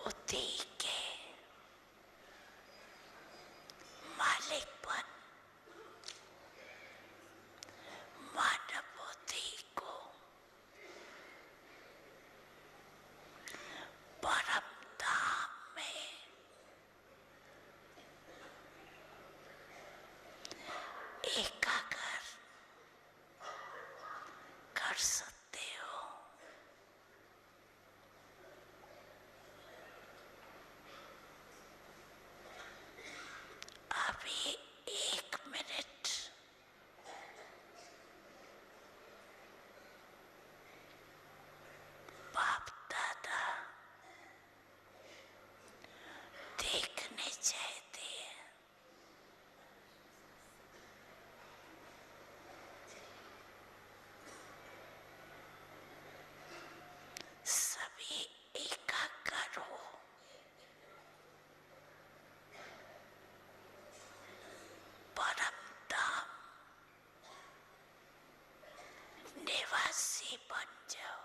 उसी के मालिक बन मानव बुद्धि को परम धाम में एकाग्र कर सकते हो। अभी 1 मिनट बाप दादा देखने चाहते हैं। सभी एकाग्र हो। परम धाम निवासी बन जाओ।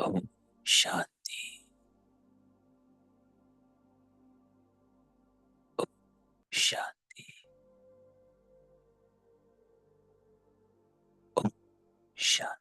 ओम शांति। ओम शांति। ओम शांति।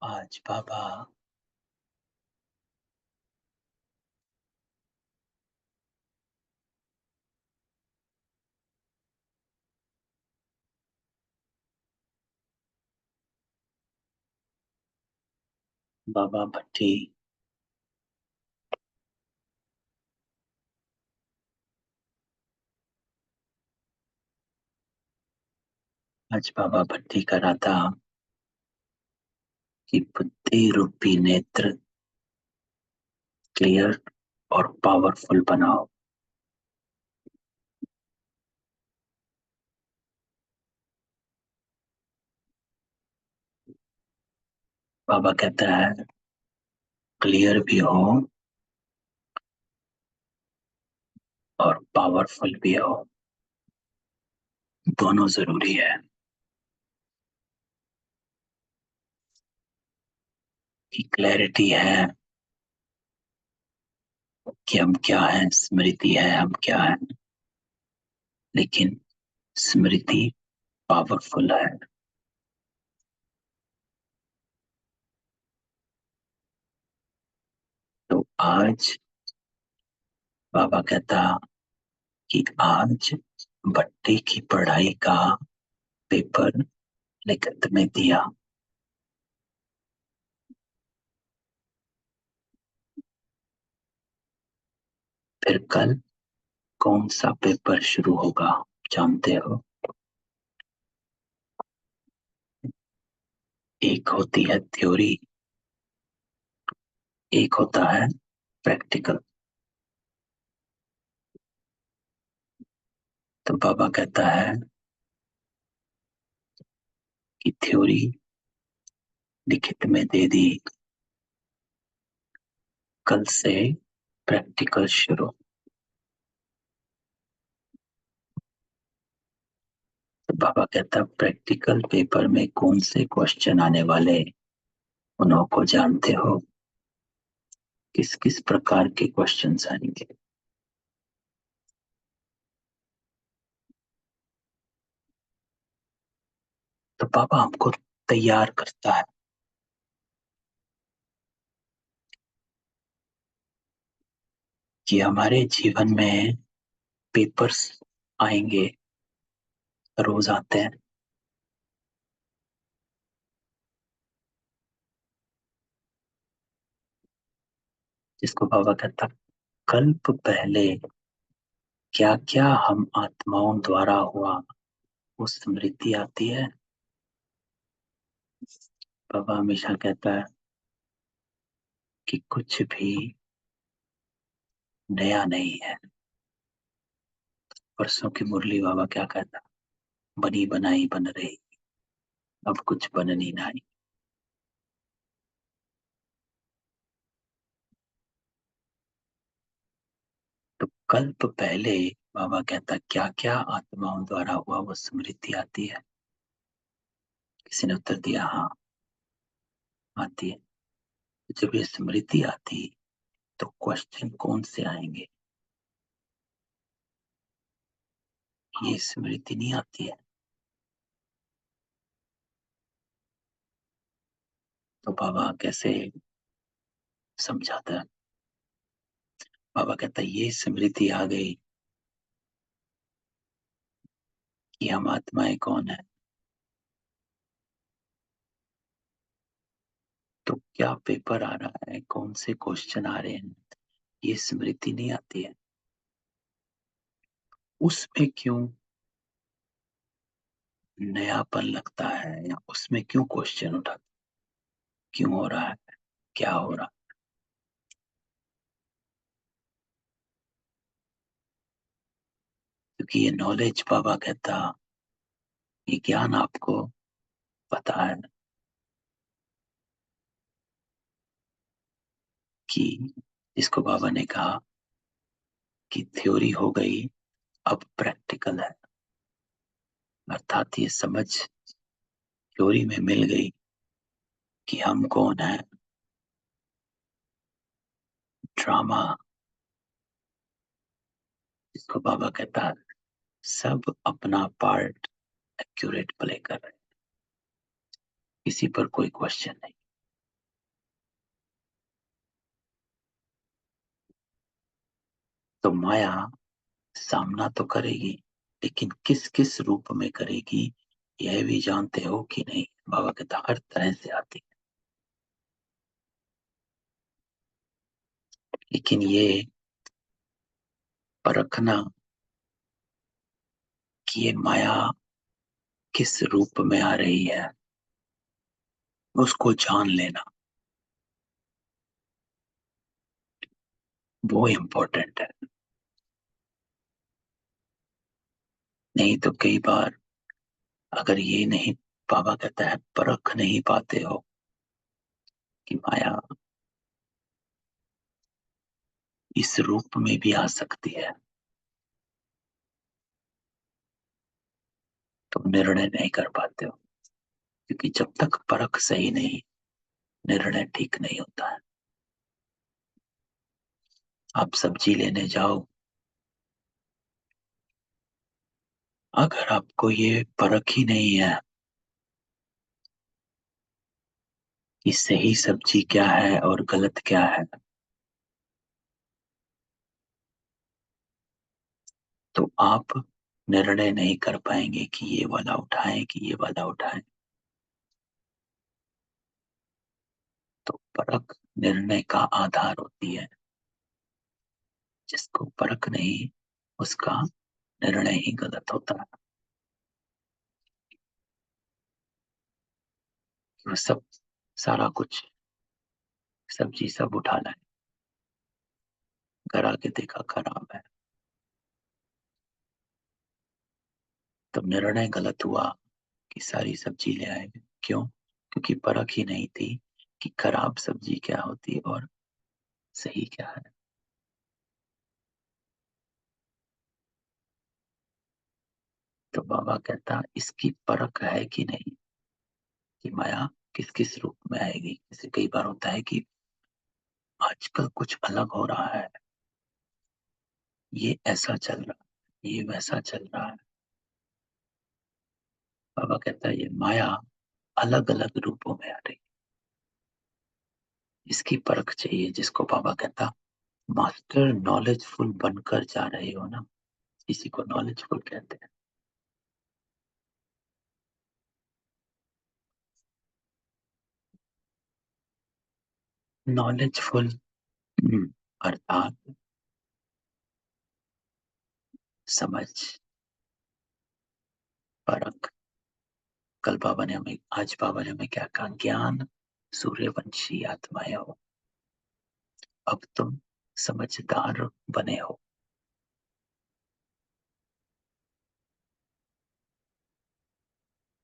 आज बाबा बाबा भट्टी आज बाबा भट्टी कर रहा था कि बुद्धि रूपी नेत्र क्लियर और पावरफुल बनाओ। बाबा कहता है क्लियर भी हो और पावरफुल भी हो, दोनों जरूरी है। कि क्लैरिटी है कि हम क्या हैं, स्मृति है हम क्या हैं, लेकिन स्मृति पावरफुल है। तो आज बाबा कहता कि आज भट्टी की पढ़ाई का पेपर लिखत में दिया, फिर कल कौन सा पेपर शुरू होगा जानते हो? एक होती है थ्योरी, एक होता है प्रैक्टिकल। तो बाबा कहता है कि थ्योरी लिखित में दे दी, कल से प्रैक्टिकल शुरू। तो बाबा कहता प्रैक्टिकल पेपर में कौन से क्वेश्चन आने वाले उन्हों को जानते हो? किस किस प्रकार के क्वेश्चंस आएंगे? तो बाबा हमको तैयार करता है कि हमारे जीवन में पेपर्स आएंगे, रोज आते हैं। जिसको बाबा कहता कल्प पहले क्या क्या हम आत्माओं द्वारा हुआ वो स्मृति आती है। बाबा हमेशा कहता है कि कुछ भी नया नहीं है। परसों की मुरली बाबा क्या कहता, बनी बनाई बन रही, अब कुछ बननी नहीं। तो कल्प पहले बाबा कहता क्या क्या आत्माओं द्वारा हुआ वो स्मृति आती है। किसी ने उत्तर दिया हाँ। आती है। जब ये स्मृति आती तो क्वेश्चन कौन से आएंगे? ये स्मृति नहीं आती है तो बाबा कैसे समझाता है? बाबा कहता है ये स्मृति आ गई कि हम आत्माएं कौन है, तो क्या पेपर आ रहा है, कौन से क्वेश्चन आ रहे हैं, ये स्मृति नहीं आती है। उसमें क्यों नयापन लगता है, या उसमें क्यों क्वेश्चन उठा, क्यों हो रहा है, क्या हो रहा है? क्योंकि ये नॉलेज, बाबा कहता, ये ज्ञान आपको पता है कि जिसको बाबा ने कहा कि थ्योरी हो गई, अब प्रैक्टिकल है। अर्थात ये समझ थ्योरी में मिल गई कि हम कौन है। ड्रामा, जिसको बाबा कहता है, सब अपना पार्ट एक्यूरेट प्ले कर रहे हैं, किसी पर कोई क्वेश्चन नहीं। तो माया सामना तो करेगी, लेकिन किस किस रूप में करेगी यह भी जानते हो कि नहीं? बाबा कहता हर तरह से आती है, लेकिन ये परखना कि ये माया किस रूप में आ रही है, उसको जान लेना, वो इम्पोर्टेंट है। नहीं तो कई बार अगर ये नहीं, बाबा कहता है परख नहीं पाते हो कि माया इस रूप में भी आ सकती है, तो निर्णय नहीं कर पाते हो। क्योंकि जब तक परख सही नहीं, निर्णय ठीक नहीं होता है। आप सब्जी लेने जाओ, अगर आपको ये परख ही नहीं है कि सही सब्जी क्या है और गलत क्या है, तो आप निर्णय नहीं कर पाएंगे कि ये वाला उठाएं कि ये वाला उठाएं। तो परख निर्णय का आधार होती है। जिसको परख नहीं, उसका निर्णय ही गलत होता है। वो सब, सारा कुछ, सब्जी सब उठा लाए, घर आके देखा खराब है, तो निर्णय गलत हुआ कि सारी सब्जी ले आए। क्यों? क्योंकि परख ही नहीं थी कि खराब सब्जी क्या होती है और सही क्या है। तो बाबा कहता इसकी परख है कि नहीं, कि माया किस किस रूप में आएगी। जैसे कई बार होता है कि आजकल कुछ अलग हो रहा है, ये ऐसा चल रहा है, ये वैसा चल रहा है। बाबा कहता है ये माया अलग अलग रूपों में आ रही, इसकी परख चाहिए। जिसको बाबा कहता मास्टर नॉलेजफुल बनकर जा रहे हो ना, इसी को नॉलेजफुल कहते हैं। नॉलेजफुल अर्थात समझ, परख। कल बाबा ने हमें, आज बाबा ने हमें क्या कहा? ज्ञान सूर्यवंशी आत्माएं हो, अब तुम समझदार बने हो।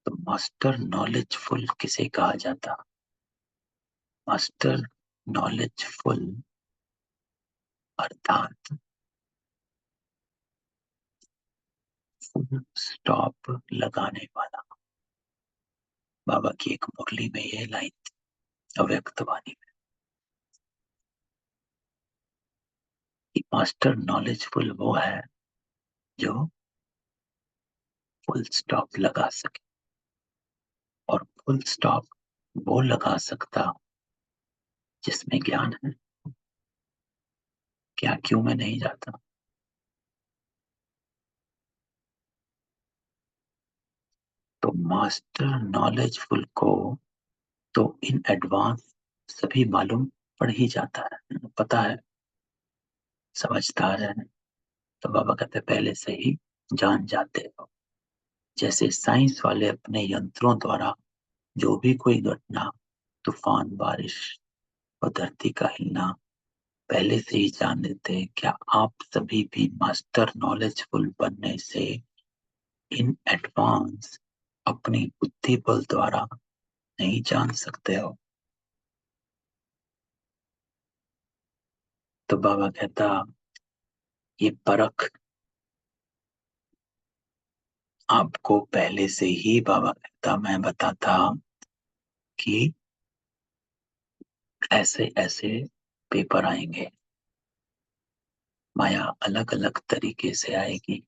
तो मास्टर नॉलेजफुल किसे कहा जाता? मास्टर नॉलेजफुल अर्थात फुल स्टॉप लगाने वाला। बाबा की एक मुरली में ये लाइन थी, अव्यक्त वाणी में कि मास्टर नॉलेजफुल वो है जो फुल स्टॉप लगा सके, और फुल स्टॉप वो लगा सकता जिसमें ज्ञान है। क्या क्यों मैं नहीं जाता? तो मास्टर नॉलेजफुल को तो इन एडवांस सभी मालूम पड़ ही जाता है, पता है, समझदार है। तो बाबा कहते पहले से ही जान जाते हो। जैसे साइंस वाले अपने यंत्रों द्वारा जो भी कोई घटना, तूफान, बारिश और धरती का हिलना पहले से ही जान लेते हैं, क्या आप सभी भी मास्टर नॉलेजफुल बनने से इन एडवांस अपनी बुद्धि बल द्वारा नहीं जान सकते हो? तो बाबा कहता ये परख आपको पहले से ही, बाबा कहता मैं बताता कि ऐसे ऐसे पेपर आएंगे, माया अलग अलग तरीके से आएगी,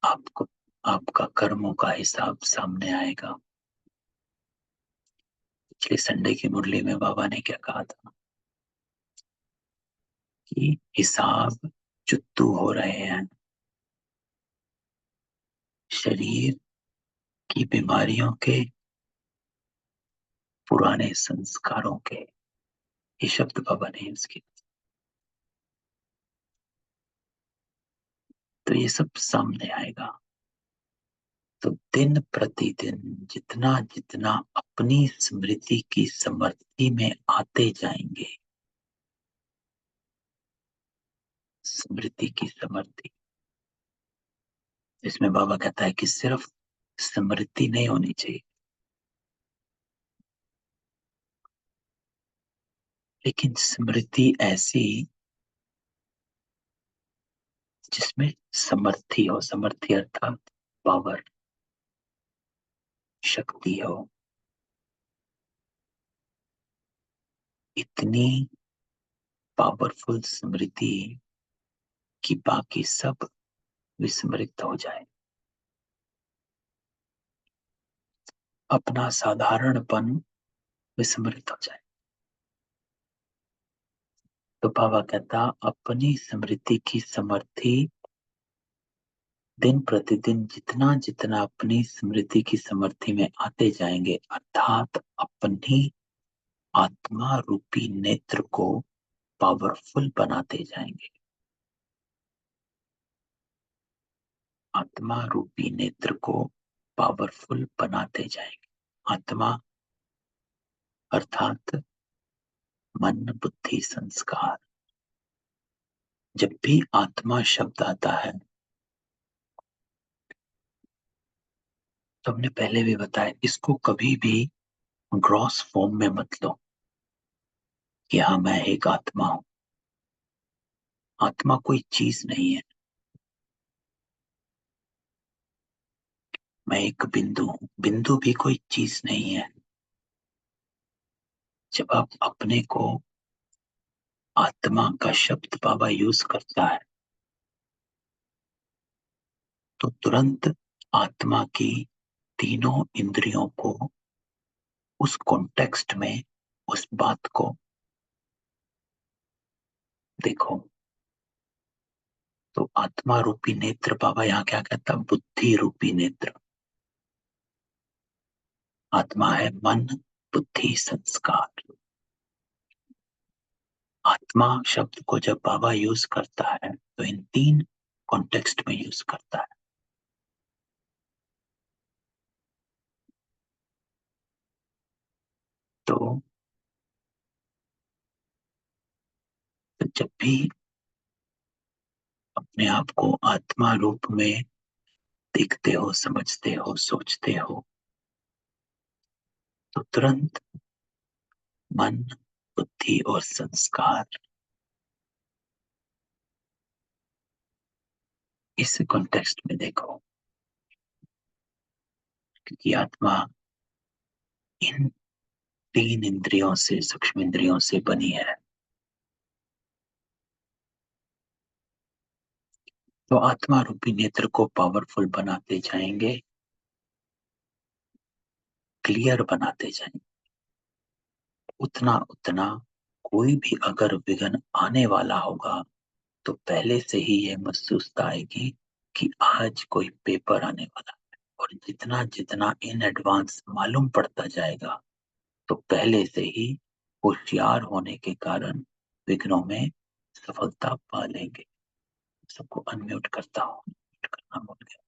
आपको आपका कर्मों का हिसाब सामने आएगा। पिछले संडे की मुरली में बाबा ने क्या कहा था कि हिसाब चुत्तू हो रहे हैं, शरीर की बीमारियों के, पुराने संस्कारों के, ये शब्द बाबा ने यूज किए। तो ये सब सामने आएगा। तो दिन प्रतिदिन जितना जितना अपनी स्मृति की समर्थि में आते जाएंगे, स्मृति की समर्थि, इसमें बाबा कहता है कि सिर्फ स्मृति नहीं होनी चाहिए, लेकिन स्मृति ऐसी जिसमें समर्थी हो, समर्थी अर्थात पावर, शक्ति हो, इतनी पावरफुल स्मृति कि बाकी सब विस्मृत हो जाए, अपना साधारणपन विस्मृत हो जाए। तो बाबा कहता अपनी स्मृति की समर्थी दिन प्रतिदिन जितना जितना अपनी स्मृति की समर्थि में आते जाएंगे, अर्थात अपनी आत्मा रूपी नेत्र को पावरफुल बनाते जाएंगे। आत्मा रूपी नेत्र को पावरफुल बनाते जाएंगे। आत्मा अर्थात मन, बुद्धि, संस्कार। जब भी आत्मा शब्द आता है तो हमने पहले भी बताया, इसको कभी भी ग्रॉस फॉर्म में मत लो कि हाँ मैं एक आत्मा हूं। आत्मा कोई चीज नहीं है। मैं एक बिंदु हूं, बिंदु भी कोई चीज नहीं है। जब आप अपने को आत्मा का शब्द बाबा यूज करता है तो तुरंत आत्मा की तीनों इंद्रियों को उस कॉन्टेक्स्ट में, उस बात को देखो। तो आत्मा रूपी नेत्र, बाबा यहाँ क्या कहता, बुद्धि रूपी नेत्र। आत्मा है मन, बुद्धि, संस्कार। आत्मा शब्द को जब बाबा यूज करता है तो इन तीन कॉन्टेक्स्ट में यूज करता है। तो जब भी अपने आप को आत्मा रूप में देखते हो, समझते हो, सोचते हो, तो तुरंत मन, बुद्धि और संस्कार इस कॉन्टेक्स्ट में देखो। क्योंकि आत्मा इन 3 इंद्रियों से, सूक्ष्म इंद्रियों से बनी है। तो आत्मा रूपी नेत्र को पावरफुल बनाते जाएंगे, क्लियर बनाते जाएंगे। उतना उतना कोई भी अगर विघ्न आने वाला होगा तो पहले से ही ये महसूसता आएगी कि आज कोई पेपर आने वाला है। और जितना जितना इन एडवांस मालूम पड़ता जाएगा तो पहले से ही होशियार होने के कारण विघ्नों में सफलता पा लेंगे। सबको अनम्यूट करता हूँ, म्यूट करना भूल गया।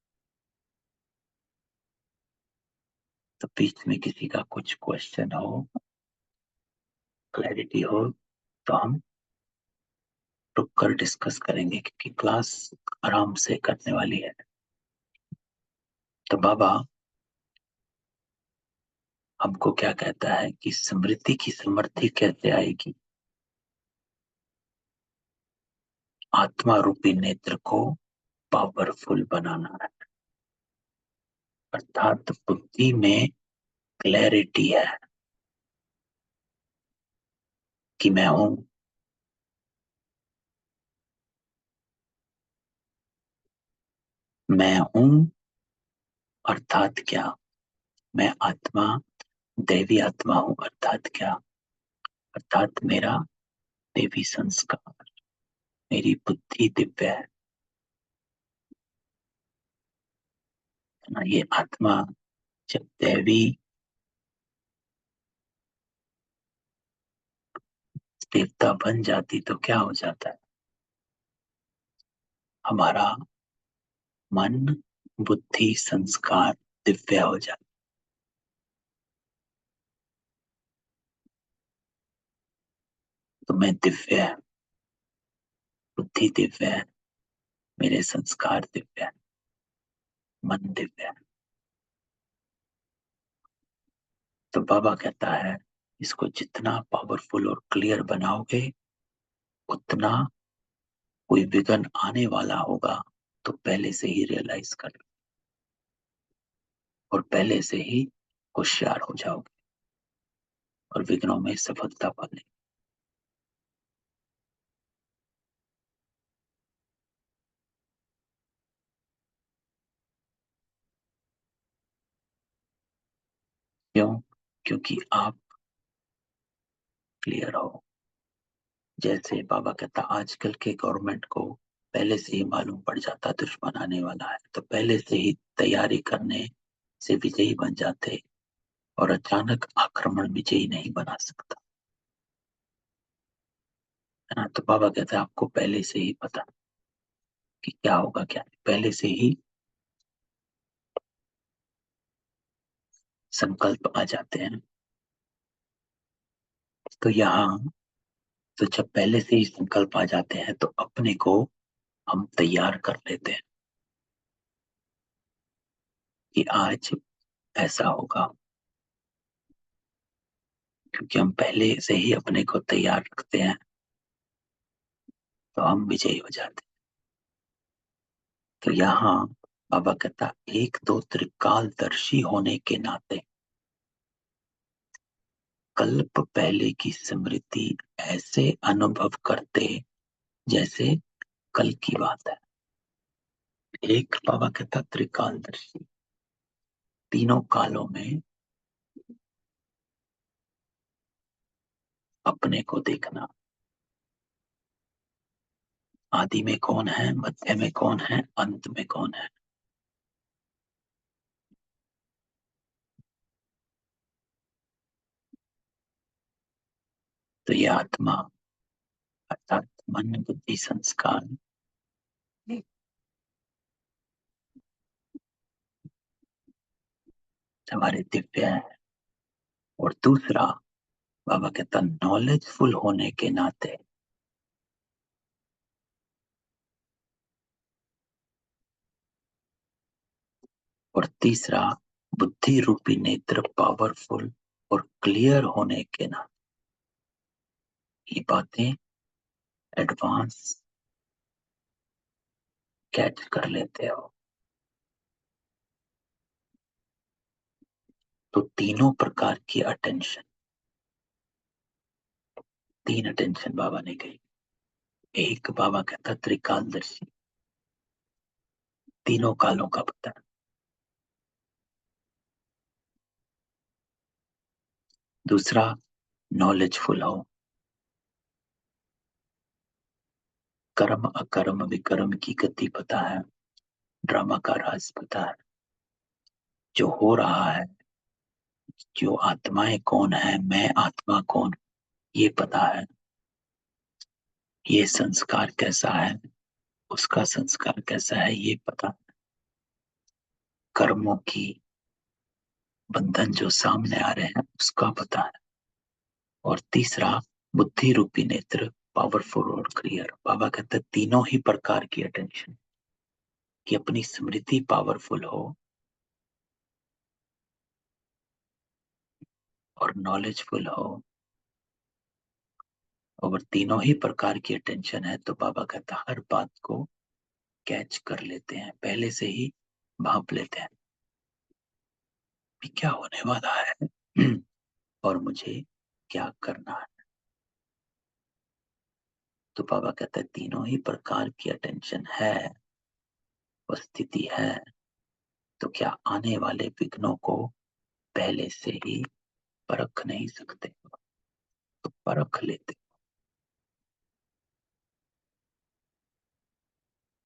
तो बीच में किसी का कुछ क्वेश्चन हो, क्लैरिटी हो तो हम रुक कर डिस्कस करेंगे, क्योंकि क्लास आराम से करने वाली है। तो बाबा हमको क्या कहता है कि स्मृति की समृद्धि कैसे आएगी? आत्मा रूपी नेत्र को पावरफुल बनाना है, अर्थात बुद्धि में क्लैरिटी है कि मैं हूं, मैं हूं अर्थात क्या? मैं आत्मा, देवी आत्मा हूं अर्थात क्या? अर्थात मेरा देवी संस्कार, मेरी बुद्धि दिव्य है ना। ये आत्मा जब देवी देवता बन जाती तो क्या हो जाता है? हमारा मन, बुद्धि, संस्कार दिव्य हो जाता। तो मैं दिव्य है, बुद्धि दिव्य है, मेरे संस्कार दिव्य है, मन दिव्य है। तो बाबा कहता है इसको जितना पावरफुल और क्लियर बनाओगे उतना कोई विघ्न आने वाला होगा तो पहले से ही रियलाइज कर लो और पहले से ही होशियार हो जाओगे और विघ्नों में सफलता पाने। क्यों? क्योंकि आप क्लियर हो। जैसे बाबा कहता आजकल के गवर्नमेंट को पहले से ही मालूम पड़ जाता दुश्मन आने वाला है, तो पहले से ही तैयारी करने से विजयी बन जाते और अचानक आक्रमण विजयी नहीं बना सकता, है ना। तो बाबा कहता है आपको पहले से ही पता कि क्या होगा क्या नहीं। पहले से ही संकल्प आ जाते हैं। तो यहाँ, तो जब पहले से ही संकल्प आ जाते हैं तो अपने को हम तैयार कर लेते हैं कि आज ऐसा होगा, क्योंकि हम पहले से ही अपने को तैयार रखते हैं तो हम विजयी हो जाते हैं। तो यहाँ बाबा कहता एक दो त्रिकालदर्शी होने के नाते कल्प पहले की स्मृति ऐसे अनुभव करते जैसे कल की बात है। एक बाबा कहता त्रिकालदर्शी, तीनों कालों में अपने को देखना, आदि में कौन है, मध्य में कौन है, अंत में कौन है। तो ये आत्मा अर्थात मन, बुद्धि, संस्कार हमारे दिव्य है। और दूसरा बाबा कहता नॉलेजफुल होने के नाते और तीसरा बुद्धि रूपी नेत्र पावरफुल और क्लियर होने के नाते ये बातें एडवांस कैच कर लेते हो। तो तीनों प्रकार की अटेंशन, 3 अटेंशन बाबा ने कही। एक बाबा कहता त्रिकालदर्शी, तीनों कालों का पता। दूसरा नॉलेजफुल हो, कर्म अकर्म विकर्म की गति पता है, ड्रामा का राज पता है, जो हो रहा है, जो आत्माएं कौन है, मैं आत्मा कौन, ये पता है, ये संस्कार कैसा है, उसका संस्कार कैसा है, ये पता है, कर्मों की बंधन जो सामने आ रहे हैं उसका पता है। और तीसरा बुद्धि रूपी नेत्र, पावरफुल और क्लियर। बाबा कहते हैं तीनों ही प्रकार की अटेंशन, कि अपनी स्मृति पावरफुल हो और नॉलेजफुल हो, और तीनों ही प्रकार की अटेंशन है, तो बाबा कहता हर बात को कैच कर लेते हैं, पहले से ही भाप लेते हैं कि क्या होने वाला है और मुझे क्या करना है। तो बाबा कहता है तीनों ही प्रकार की अटेंशन है, स्थिति है, तो क्या आने वाले विघ्नों को पहले से ही परख नहीं सकते? तो परख लेते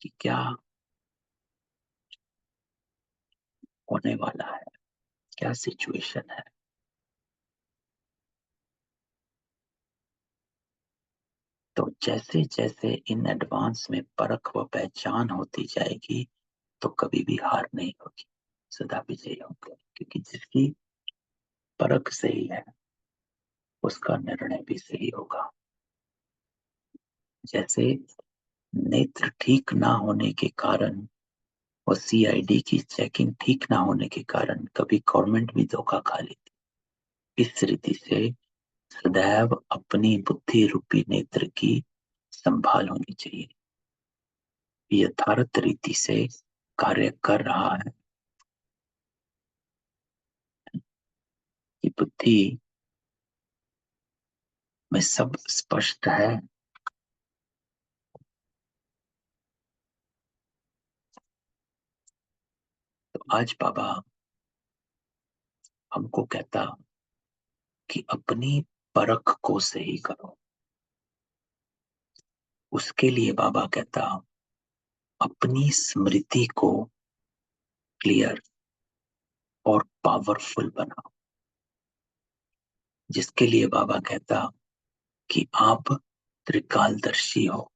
कि क्या होने वाला है, क्या सिचुएशन है। तो जैसे जैसे इन एडवांस में परख व पहचान होती जाएगी, तो कभी भी हार नहीं होगी, सदा विजयी होंगे, क्योंकि जिसकी परख सही है उसका निर्णय भी सही होगा। जैसे नेत्र ठीक ना होने के कारण और सीआईडी की चेकिंग ठीक ना होने के कारण कभी गवर्नमेंट भी धोखा खा लेती। इस रीति से सदैव अपनी बुद्धि रूपी नेत्र की संभाल होनी चाहिए, यथार्थ रीति से कार्य कर रहा है कि बुद्धि में सब स्पष्ट है। तो आज बाबा हमको कहता कि अपनी परख को सही करो। उसके लिए बाबा कहता अपनी स्मृति को क्लियर और पावरफुल बनाओ। जिसके लिए बाबा कहता कि आप त्रिकालदर्शी हो,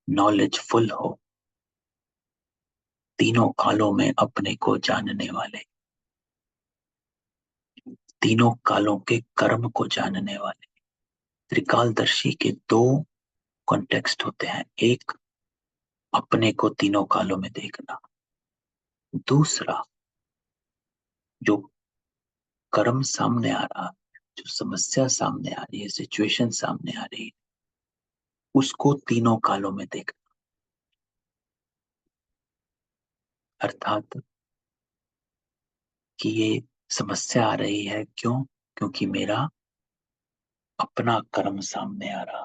नॉलेजफुल हो, तीनों कालों में अपने को जानने वाले, तीनों कालों के कर्म को जानने वाले। त्रिकालदर्शी के दो कॉन्टेक्स्ट होते हैं, एक अपने को तीनों कालों में देखना, दूसरा जो कर्म सामने आ रहा है, जो समस्या सामने आ रही है, सिचुएशन सामने आ रही है, उसको तीनों कालों में देखना। अर्थात कि ये समस्या आ रही है क्यों? क्योंकि मेरा अपना कर्म सामने आ रहा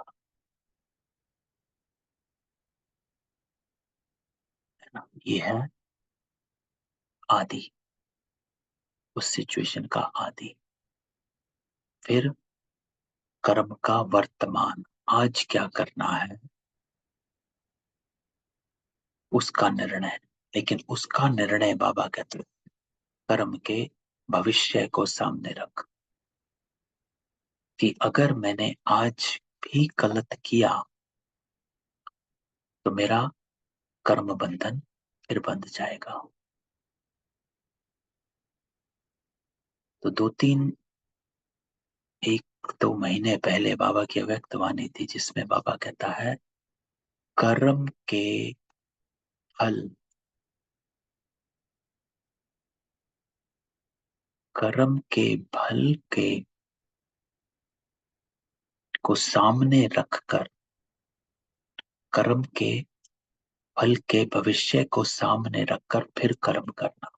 है ना, ये है आदि, उस सिचुएशन का आदि। फिर कर्म का वर्तमान, आज क्या करना है उसका निर्णय। लेकिन उसका निर्णय बाबा कहते हैं कर्म के भविष्य को सामने रख, कि अगर मैंने आज भी गलत किया तो मेरा कर्म बंधन फिर बंध जाएगा। तो 1-2 महीने पहले बाबा की अव्यक्त वाणी थी, जिसमें बाबा कहता है कर्म के फल, कर्म के फल के को सामने रखकर, कर्म के फल के भविष्य को सामने रखकर फिर कर्म करना।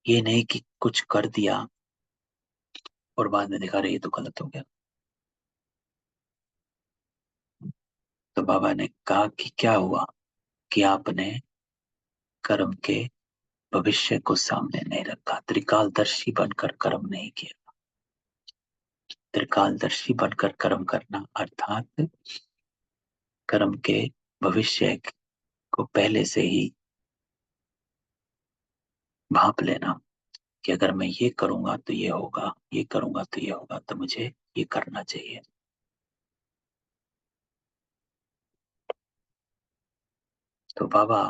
ये नहीं कि कुछ कर दिया और बाद में देखा, रहे ये तो गलत हो गया। तो बाबा ने कहा कि क्या हुआ कि आपने कर्म के भविष्य को सामने नहीं रखा, त्रिकालदर्शी बनकर कर्म नहीं किया। त्रिकालदर्शी बनकर कर्म करना अर्थात कर्म के भविष्य को पहले से ही भांप लेना कि अगर मैं ये करूंगा तो ये होगा, ये करूंगा तो ये होगा, तो मुझे ये करना चाहिए। तो बाबा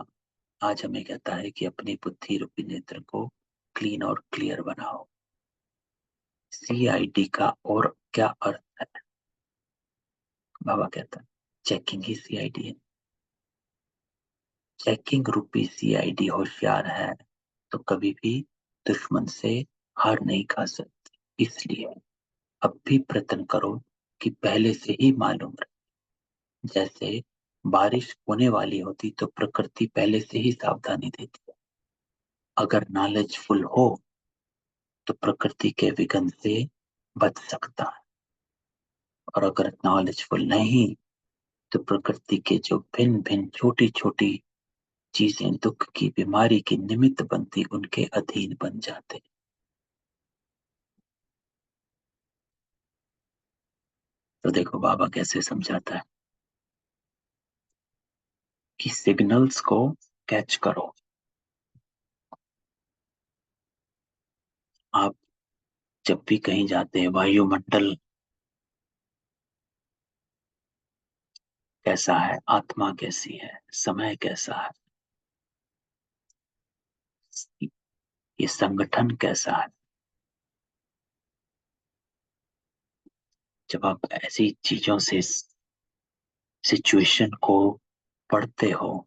आज हमें कहता है कि अपनी बुद्धि रूपी नेत्र को क्लीन और क्लियर बनाओ। CID का और क्या अर्थ है? बाबा कहता है चेकिंग ही CID है। चेकिंग रूपी CID होशियार है तो कभी भी दुश्मन से हार नहीं खा सकती। इसलिए अब भी प्रयत्न करो कि पहले से ही मालूम रहे। जैसे बारिश होने वाली होती तो प्रकृति पहले से ही सावधानी देती है। अगर नॉलेजफुल हो तो प्रकृति के विघ्न से बच सकता है, और अगर नॉलेजफुल नहीं तो प्रकृति के जो भिन्न भिन्न छोटी छोटी चीजें दुख की बीमारी की निमित्त बनती उनके अधीन बन जाते। तो देखो बाबा कैसे समझाता है कि सिग्नल्स को कैच करो। आप जब भी कहीं जाते हैं, वायुमंडल कैसा है, आत्मा कैसी है, समय कैसा है, ये संगठन कैसा है, जब आप ऐसी चीजों से सिचुएशन को पढ़ते हो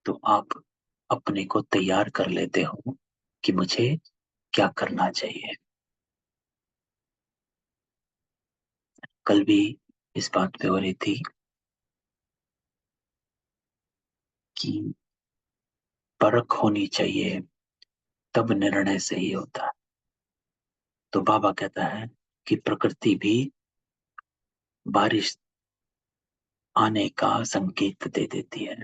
तो आप अपने को तैयार कर लेते हो कि मुझे क्या करना चाहिए। कल भी इस बात पे हो रही थी कि परख होनी चाहिए तब निर्णय सही होता है। तो बाबा कहता है कि प्रकृति भी बारिश आने का संकेत दे देती है।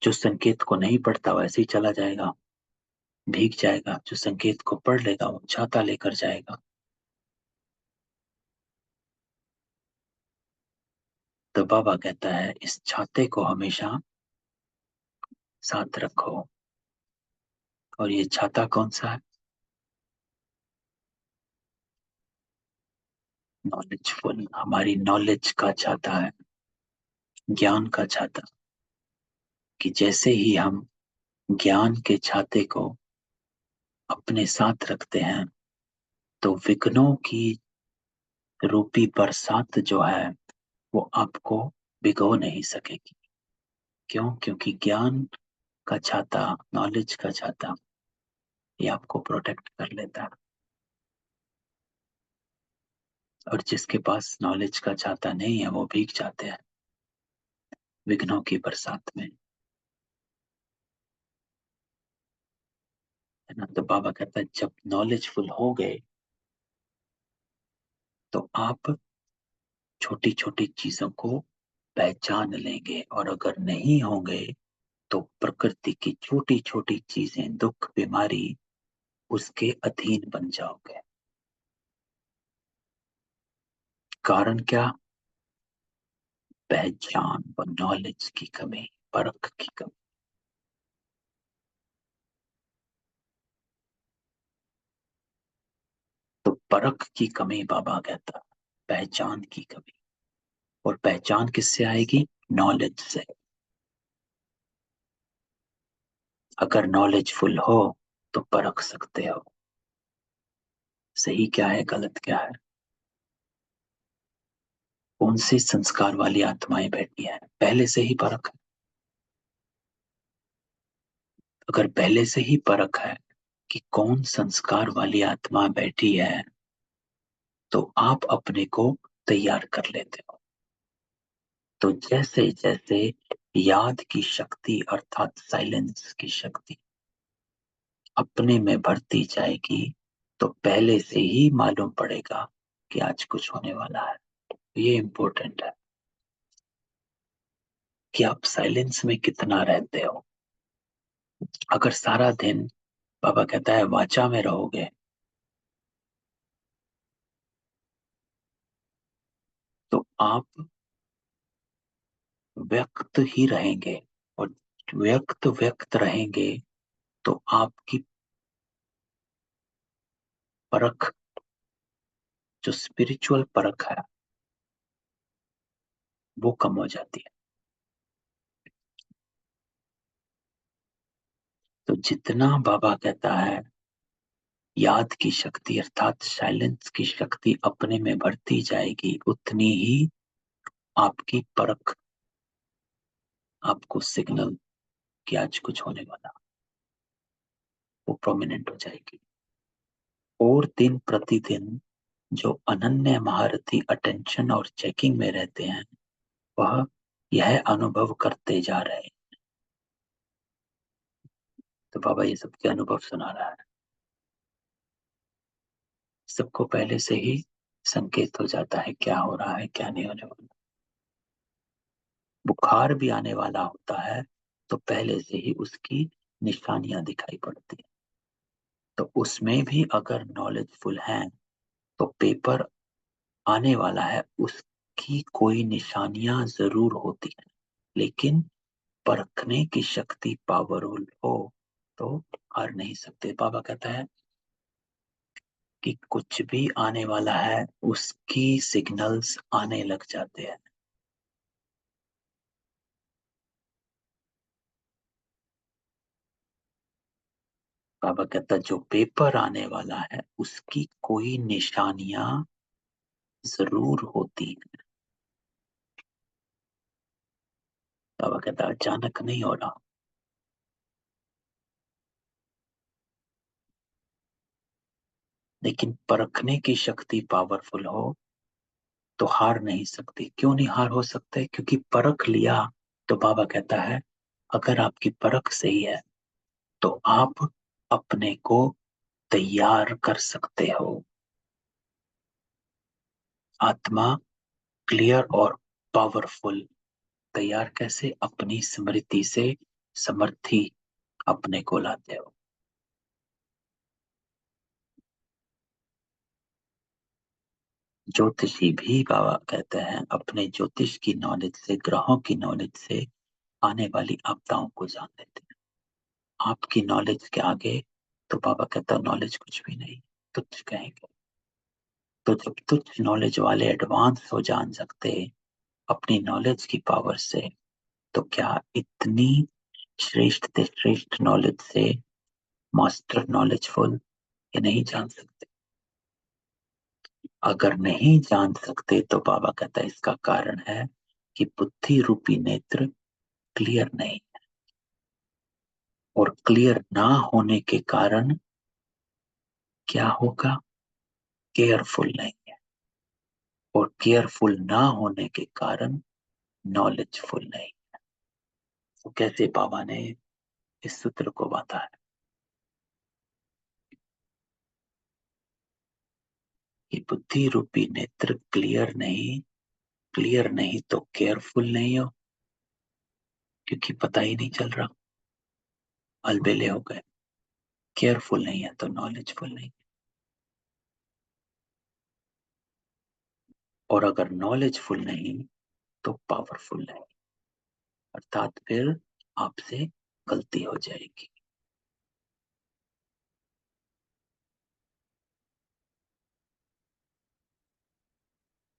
जो संकेत को नहीं पढ़ता वैसे ही चला जाएगा, भीग जाएगा। जो संकेत को पढ़ लेगा वो छाता लेकर जाएगा। तो बाबा कहता है इस छाते को हमेशा साथ रखो। और ये छाता कौन सा है? नॉलेजफुल, हमारी नॉलेज का छाता है, ज्ञान का छाता। कि जैसे ही हम ज्ञान के छाते को अपने साथ रखते हैं तो विघ्नों की रूपी बरसात जो है वो आपको भिगो नहीं सकेगी। क्यों? क्योंकि ज्ञान का छाता, नॉलेज का छाता, ये आपको प्रोटेक्ट कर लेता है। और जिसके पास नॉलेज का छाता नहीं है वो भीग जाते हैं विघ्नों की बरसात में, है ना। तो बाबा कहता है जब नॉलेजफुल हो गए तो आप छोटी छोटी चीजों को पहचान लेंगे, और अगर नहीं होंगे तो प्रकृति की छोटी छोटी चीजें, दुख, बीमारी, उसके अधीन बन जाओगे। कारण क्या? पहचान व नॉलेज की कमी, परख की कमी। तो परख की कमी बाबा कहता है, पहचान की कमी। और पहचान किससे आएगी? नॉलेज से। अगर नॉलेजफुल हो तो परख सकते हो सही क्या है, गलत क्या है, कौन सी संस्कार वाली आत्माएं बैठी है, पहले से ही परख है। अगर पहले से ही परख है कि कौन संस्कार वाली आत्मा बैठी है तो आप अपने को तैयार कर लेते हो। तो जैसे जैसे याद की शक्ति अर्थात साइलेंस की शक्ति अपने में भरती जाएगी तो पहले से ही मालूम पड़ेगा कि आज कुछ होने वाला है। ये इंपॉर्टेंट है कि आप साइलेंस में कितना रहते हो। अगर सारा दिन बाबा कहता है वाचा में रहोगे तो आप व्यक्त ही रहेंगे, और व्यक्त व्यक्त रहेंगे तो आपकी परख, जो स्पिरिचुअल परख है, वो कम हो जाती है। तो जितना बाबा कहता है याद की शक्ति अर्थात साइलेंस की शक्ति अपने में बढ़ती जाएगी, उतनी ही आपकी परख आपको सिग्नल कि आज कुछ होने वाला, वो प्रोमिनेंट हो जाएगी। और दिन प्रतिदिन जो अनन्य महारथी अटेंशन और चेकिंग में रहते हैं वह यह अनुभव करते जा रहे हैं। तो बाबा ये सबके अनुभव सुना रहा है। सबको पहले से ही संकेत हो जाता है क्या हो रहा है क्या नहीं होने वाला। बुखार भी आने वाला होता है तो पहले से ही उसकी निशानियां दिखाई पड़ती है। तो उसमें भी अगर नॉलेजफुल हैं तो पेपर आने वाला है उसकी कोई निशानियां जरूर होती हैं, लेकिन परखने की शक्ति पावरफुल हो तो हार नहीं सकते। बाबा कहता है कि कुछ भी आने वाला है उसकी सिग्नल्स आने लग जाते हैं। बाबा कहता है जो पेपर आने वाला है उसकी कोई निशानियां जरूर होती हैं। बाबा कहता है अचानक नहीं हो रहा। लेकिन परखने की शक्ति पावरफुल हो तो हार नहीं सकती। क्यों नहीं हार हो सकते? क्योंकि परख लिया। तो बाबा कहता है अगर आपकी परख सही है तो आप अपने को तैयार कर सकते हो। आत्मा क्लियर और पावरफुल। तैयार कैसे? अपनी स्मृति से समर्थी अपने को लाते हो। ज्योतिषी भी बाबा कहते हैं अपने ज्योतिष की नॉलेज से, ग्रहों की नॉलेज से आने वाली आपदाओं को जान लेते हैं। आपकी नॉलेज के आगे तो बाबा कहता नॉलेज कुछ भी नहीं, तुच्छ कहेंगे। तो जब तुच्छ नॉलेज वाले एडवांस हो जान सकते अपनी नॉलेज की पावर से, तो क्या इतनी श्रेष्ठ से श्रेष्ठ नॉलेज से मास्टर नॉलेजफुल ये नहीं जान सकते? अगर नहीं जान सकते तो बाबा कहता है इसका कारण है कि बुद्धि रूपी नेत्र क्लियर नहीं। और क्लियर ना होने के कारण क्या होगा? केयरफुल नहीं है। और केयरफुल ना होने के कारण नॉलेजफुल नहीं। तो कैसे बाबा ने इस सूत्र को बांधा है कि बुद्धि रूपी नेत्र क्लियर नहीं तो केयरफुल नहीं हो, क्योंकि पता ही नहीं चल रहा, अलबेले हो गए। केयरफुल नहीं है तो नॉलेजफुल नहीं। और अगर नॉलेजफुल नहीं तो पावरफुल नहीं, अर्थात फिर आपसे गलती हो जाएगी।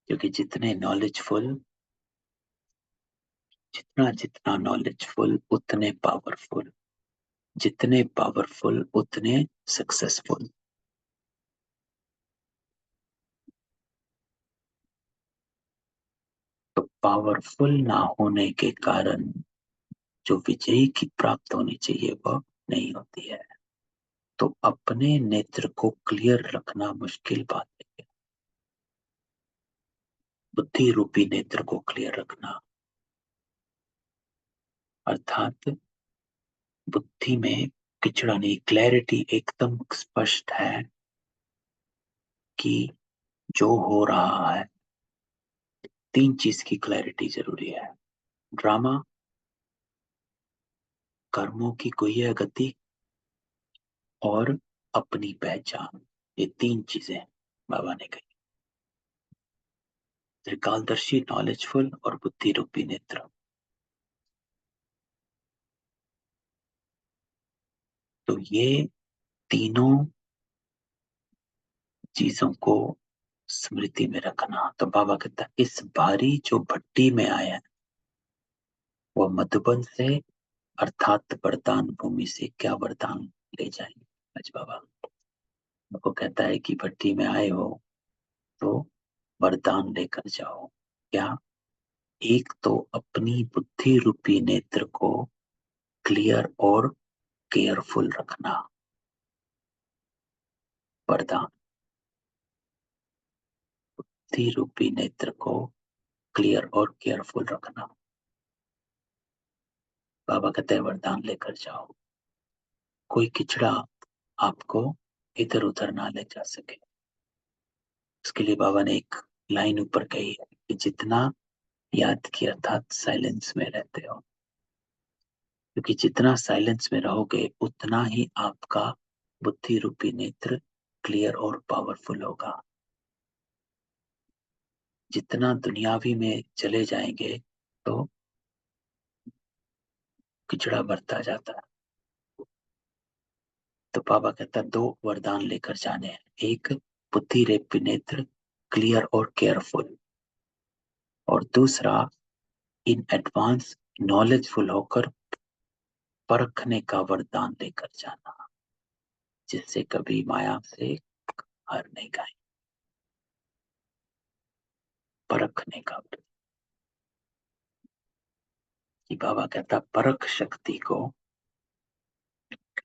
क्योंकि जितना जितना नॉलेजफुल उतने पावरफुल, जितने पावरफुल उतने सक्सेसफुल। तो पावरफुल ना होने के कारण जो विजयी की प्राप्त होनी चाहिए वह नहीं होती है। तो अपने नेत्र को क्लियर रखना मुश्किल बात है। बुद्धि रूपी नेत्र को क्लियर रखना। अर्थात बुद्धि में किचड़ा नहीं, क्लैरिटी एकदम स्पष्ट है कि जो हो रहा है, तीन चीज की क्लैरिटी जरूरी है। ड्रामा, कर्मों की गुह्य गति और अपनी पहचान, ये तीन चीजें बाबा ने कही। त्रिकालदर्शी, नॉलेजफुल और बुद्धि रूपी नेत्र। तो ये तीनों चीजों को स्मृति में रखना। तो बाबा कहता है इस बारी जो भट्टी में आए हैं वो मधुबन से अर्थात वरदान भूमि से क्या वरदान ले जाएंगे। आज बाबा को कहता है कि भट्टी में आए हो तो वरदान लेकर जाओ। क्या? एक तो अपनी बुद्धि रूपी नेत्र को क्लियर और केयरफुल रखना, वरदान। बुद्धि रूपी नेत्र को क्लियर और केयरफुल रखना, बाबा कहते हैं वरदान लेकर जाओ। कोई किचड़ा आपको इधर उधर ना ले जा सके। उसके लिए बाबा ने एक लाइन ऊपर कही है कि जितना याद किया था साइलेंस में रहते हो, क्योंकि जितना साइलेंस में रहोगे उतना ही आपका बुद्धि रूपी नेत्र क्लियर और पावरफुल होगा। जितना दुनियावी में चले जाएंगे तो किचड़ा बढ़ता जाता है। तो बाबा कहता है दो वरदान लेकर जाने हैं। एक, बुद्धि रूपी नेत्र क्लियर और केयरफुल, और दूसरा, इन एडवांस नॉलेजफुल होकर परखने का वरदान लेकर जाना, जिससे कभी माया से हार नहीं खाए। परखने का वरदान कि बाबा कहता परख शक्ति को,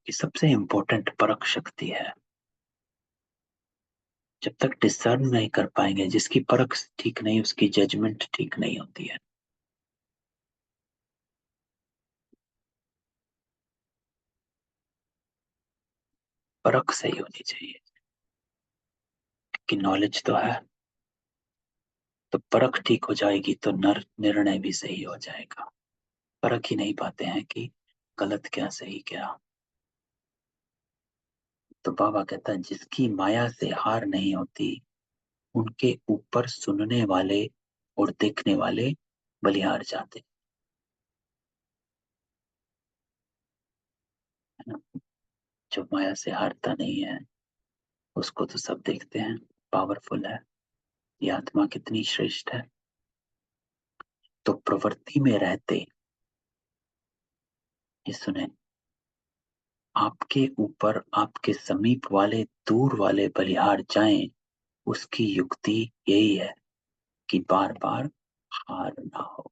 कि सबसे इंपॉर्टेंट परख शक्ति है। जब तक डिसर्न नहीं कर पाएंगे, जिसकी परख ठीक नहीं उसकी जजमेंट ठीक नहीं होती है। परख सही होनी चाहिए कि नॉलेज तो है, तो परख ठीक हो जाएगी तो निर्णय भी सही हो जाएगा। परख ही नहीं पाते हैं कि गलत क्या सही क्या। तो बाबा कहता है जिसकी माया से हार नहीं होती उनके ऊपर सुनने वाले और देखने वाले बलिहार जाते है ना। जो माया से हारता नहीं है उसको तो सब देखते हैं, पावरफुल है, ये आत्मा कितनी श्रेष्ठ है। तो प्रवृत्ति में रहते, ये सुने, आपके ऊपर आपके समीप वाले दूर वाले बलिहार जाएं, उसकी युक्ति यही है कि बार बार हार ना हो,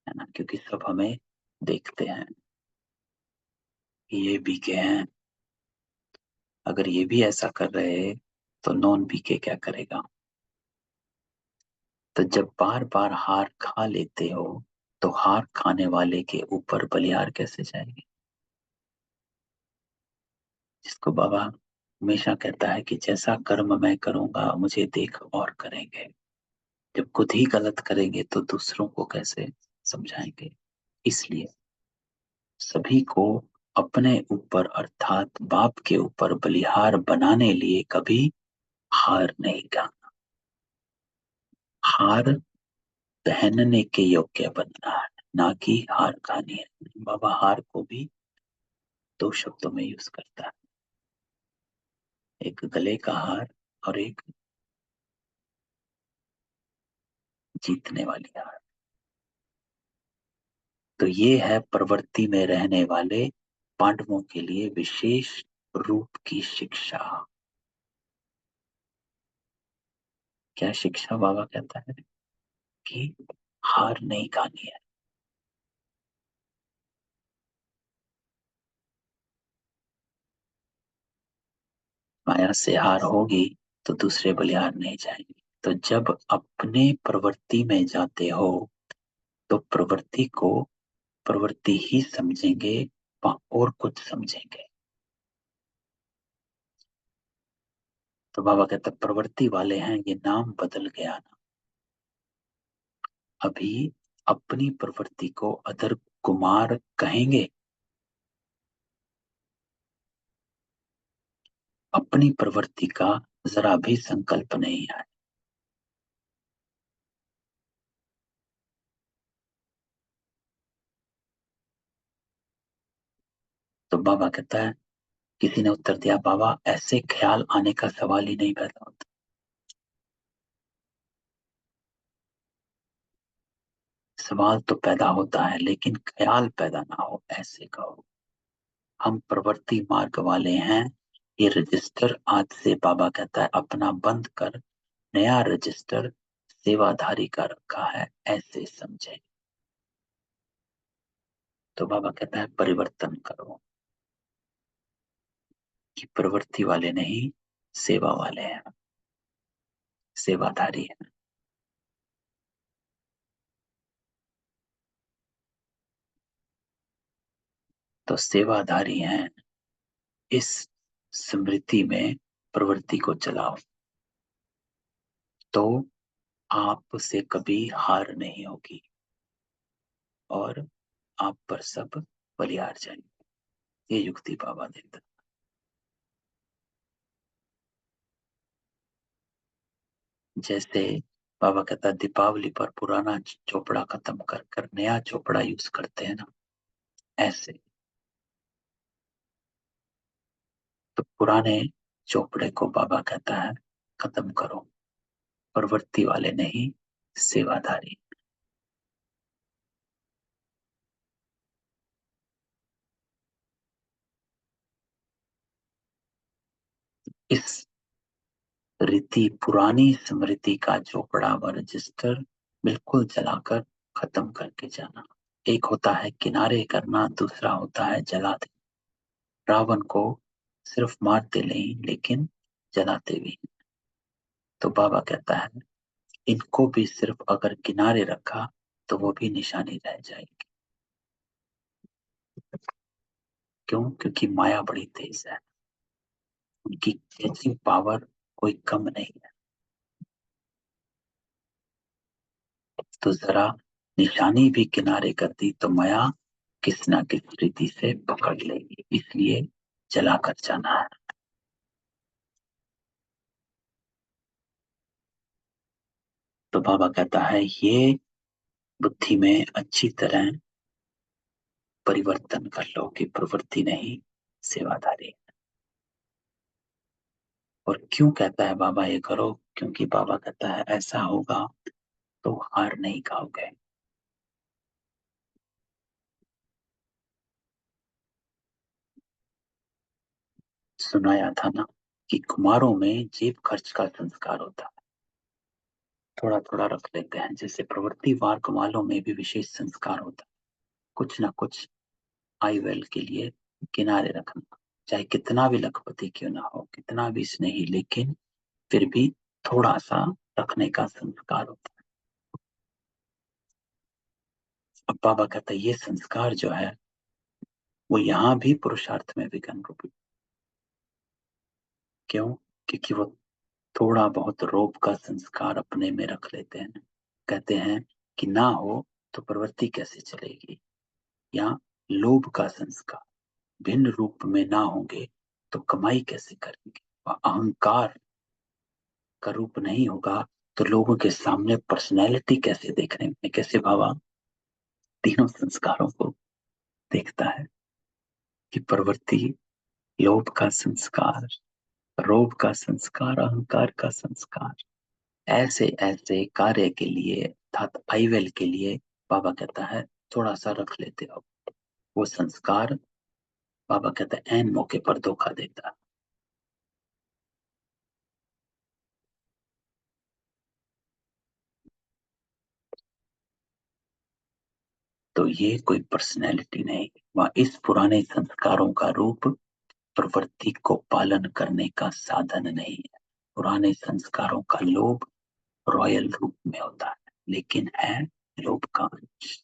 है ना। क्योंकि सब हमें देखते हैं कि ये बीके हैं, अगर ये भी ऐसा कर रहे तो नॉन बीके क्या करेगा। तो जब बार बार हार खा लेते हो तो हार खाने वाले के ऊपर बलिहार कैसे जाएंगे। जिसको बाबा हमेशा कहता है कि जैसा कर्म मैं करूंगा मुझे देख और करेंगे। जब खुद ही गलत करेंगे तो दूसरों को कैसे समझाएंगे। इसलिए सभी को अपने ऊपर अर्थात बाप के ऊपर बलिहार बनाने लिए कभी हार नहीं खाना, हार पहनने के योग्य बनना है, ना कि हार खानी है। बाबा हार को भी दो शब्दों में यूज करता है, एक गले का हार और एक जीतने वाली हार। तो ये है प्रवृत्ति में रहने वाले पांडवों के लिए विशेष रूप की शिक्षा। क्या शिक्षा बाबा कहता है कि हार नहीं खानी है। माया से हार होगी तो दूसरे बलिहार नहीं जाएंगे। तो जब अपने प्रवृत्ति में जाते हो तो प्रवृत्ति को प्रवृत्ति ही समझेंगे और कुछ समझेंगे। तो बाबा कहते प्रवृत्ति वाले हैं, ये नाम बदल गया ना। अभी अपनी प्रवृत्ति को अदर कुमार कहेंगे, अपनी प्रवृत्ति का जरा भी संकल्प नहीं है। तो बाबा कहता है, किसी ने उत्तर दिया, बाबा ऐसे ख्याल आने का सवाल ही नहीं पैदा होता। सवाल तो पैदा होता है लेकिन ख्याल पैदा ना हो, ऐसे कहो। हम प्रवृत्ति मार्ग वाले हैं। ये रजिस्टर आज से बाबा कहता है अपना बंद कर, नया रजिस्टर सेवाधारी का रखा है, ऐसे समझे। तो बाबा कहता है परिवर्तन करो, कि प्रवृत्ति वाले नहीं, सेवा वाले हैं, सेवाधारी हैं। तो सेवाधारी हैं, इस स्मृति में प्रवृत्ति को चलाओ, तो आपसे कभी हार नहीं होगी और आप पर सब बलिहार जाएंगे। ये युक्ति बाबा देता। जैसे बाबा कहता है दीपावली पर पुराना चोपड़ा खत्म कर कर नया चोपड़ा यूज करते हैं ना, ऐसे। तो पुराने चोपड़े को बाबा कहता है खत्म करो, प्रवृत्ति वाले नहीं, सेवाधारी। इस रीति पुरानी स्मृति का चोपड़ा व रजिस्टर बिल्कुल जलाकर खत्म करके जाना। एक होता है किनारे करना, दूसरा होता है जला देना। रावण को सिर्फ मारते नहीं लेकिन जलाते भी। तो बाबा कहता है इनको भी सिर्फ अगर किनारे रखा तो वो भी निशानी रह जाएगी। क्यों? क्योंकि माया बड़ी तेज है, उनकी कैचिंग पावर कोई कम नहीं है। तो जरा निशानी भी किनारे कर दी तो माया किस ना किस रीति से पकड़ लेगी, इसलिए जला कर जाना है। तो बाबा कहता है ये बुद्धि में अच्छी तरह परिवर्तन कर लो कि प्रवृत्ति नहीं, सेवाधारी। और क्यों कहता है बाबा ये करो? क्योंकि बाबा कहता है ऐसा होगा तो हार नहीं खाओगे। सुनाया था ना कि कुमारों में जेब खर्च का संस्कार होता है, थोड़ा थोड़ा रख लेते हैं। जैसे प्रवृत्ति मार्ग वालों में भी विशेष संस्कार होता है, कुछ ना कुछ आई वेल के लिए किनारे रखना। चाहे कितना भी लखपति क्यों ना हो, कितना भी स्नेही, लेकिन फिर भी थोड़ा सा रखने का संस्कार होता है। अब बाबा कहता है ये संस्कार जो है वो यहाँ भी पुरुषार्थ में विघन रूपी। क्यों? क्योंकि वो थोड़ा बहुत रोब का संस्कार अपने में रख लेते हैं। कहते हैं कि ना हो तो प्रवृत्ति कैसे चलेगी, या लोभ का संस्कार भिन्न रूप में ना होंगे तो कमाई कैसे करेंगे, और अहंकार का रूप नहीं होगा तो लोगों के सामने पर्सनैलिटी कैसे देखने में, कैसे बाबा तीनों संस्कारों को देखता है कि प्रवृत्ति, लोभ का संस्कार, रोब का संस्कार, अहंकार का संस्कार, ऐसे ऐसे कार्य के लिए अर्थात आईवेल के लिए बाबा कहता है थोड़ा सा रख लेते हो। वो संस्कार बाबा कहता है ऐन मौके पर धोखा देता है। तो ये कोई पर्सनैलिटी नहीं, वह इस पुराने संस्कारों का रूप प्रवृत्ति को पालन करने का साधन नहीं है। पुराने संस्कारों का लोभ रॉयल रूप में होता है, लेकिन है लोभ का अंश।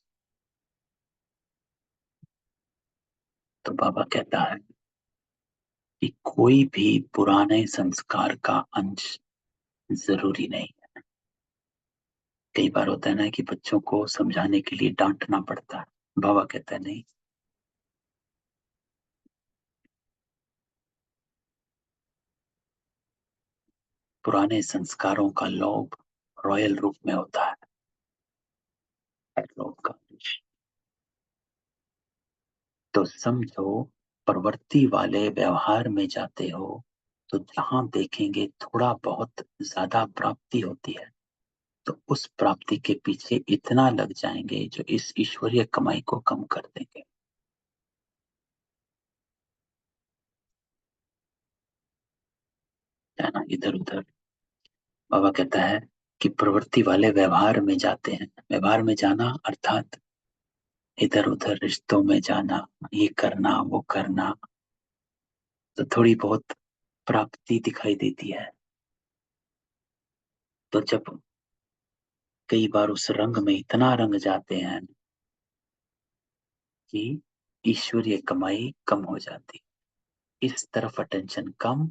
तो बाबा कहता है कि कोई भी पुराने संस्कार का अंश जरूरी नहीं। कई बार होता है ना कि बच्चों को समझाने के लिए डांटना पड़ता है। बाबा कहता है नहीं, पुराने संस्कारों का लोभ रॉयल रूप में होता है, लोभ का अंश। तो समझो, प्रवृत्ति वाले व्यवहार में जाते हो तो जहां देखेंगे थोड़ा बहुत ज्यादा प्राप्ति होती है, तो उस प्राप्ति के पीछे इतना लग जाएंगे जो इस ईश्वरीय कमाई को कम कर देंगे। है ना, इधर उधर। बाबा कहता है कि प्रवृत्ति वाले व्यवहार में जाते हैं। व्यवहार में जाना अर्थात इधर उधर रिश्तों में जाना, ये करना वो करना, तो थोड़ी बहुत प्राप्ति दिखाई देती है। तो जब कई बार उस रंग में इतना रंग जाते हैं कि ईश्वरीय कमाई कम हो जाती, इस तरफ अटेंशन कम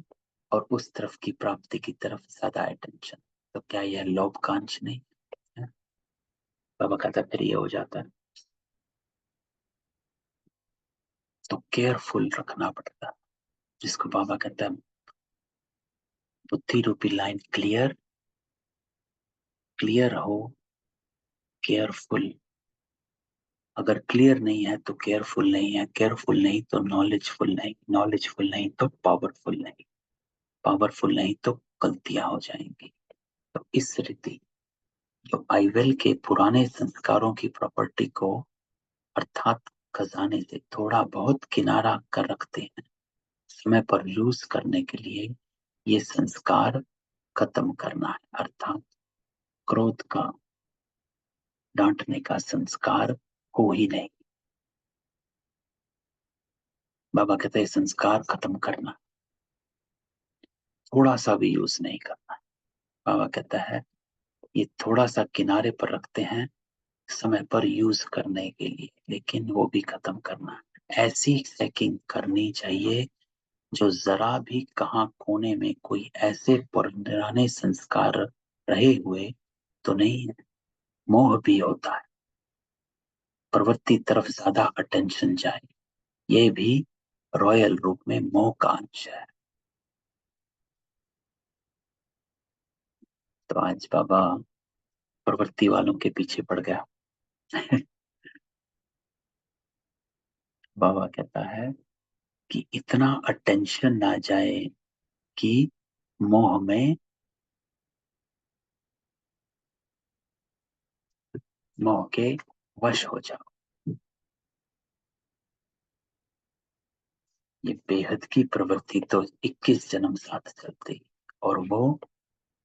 और उस तरफ की प्राप्ति की तरफ ज्यादा अटेंशन, तो क्या यह लोभ का अंश नहीं है? बाबा कहता है फिर ये हो जाता है। तो केयरफुल रखना पड़ता है, जिसको बाबा कहता है बुद्धि रूपी लाइन क्लियर, क्लियर हो, केयरफुल। अगर क्लियर नहीं है तो केयरफुल नहीं है, केयरफुल नहीं तो नॉलेजफुल नहीं, नॉलेजफुल नहीं तो पावरफुल नहीं, पावरफुल नहीं तो गलतियां हो जाएंगी। तो इस रीति जो आईवेल के पुराने संस्कारों की प्रॉपर्टी को अर्थात खजाने से थोड़ा बहुत किनारा कर रखते हैं, समय पर यूज करने के लिए ये संस्कार खत्म करना है। अर्थात क्रोध का, डांटने का संस्कार हो ही नहीं। बाबा कहते हैं संस्कार खत्म करना, थोड़ा सा भी यूज नहीं करना। बाबा कहता है ये थोड़ा सा किनारे पर रखते हैं समय पर यूज करने के लिए, लेकिन वो भी खत्म करना है। ऐसी चेकिंग करनी चाहिए जो जरा भी कहाँ कोने में कोई ऐसे पुराने संस्कार रहे हुए तो नहीं है। मोह भी होता है, प्रवृत्ति तरफ ज्यादा अटेंशन जाए, ये भी रॉयल रूप में मोह का अंश है। तो आज बाबा प्रवृत्ति वालों के पीछे पड़ गया। बाबा कहता है कि इतना अटेंशन ना जाए कि मोह में, मोह के वश हो जाओ। ये बेहद की प्रवृत्ति तो 21 जन्म साथ चलती, और वो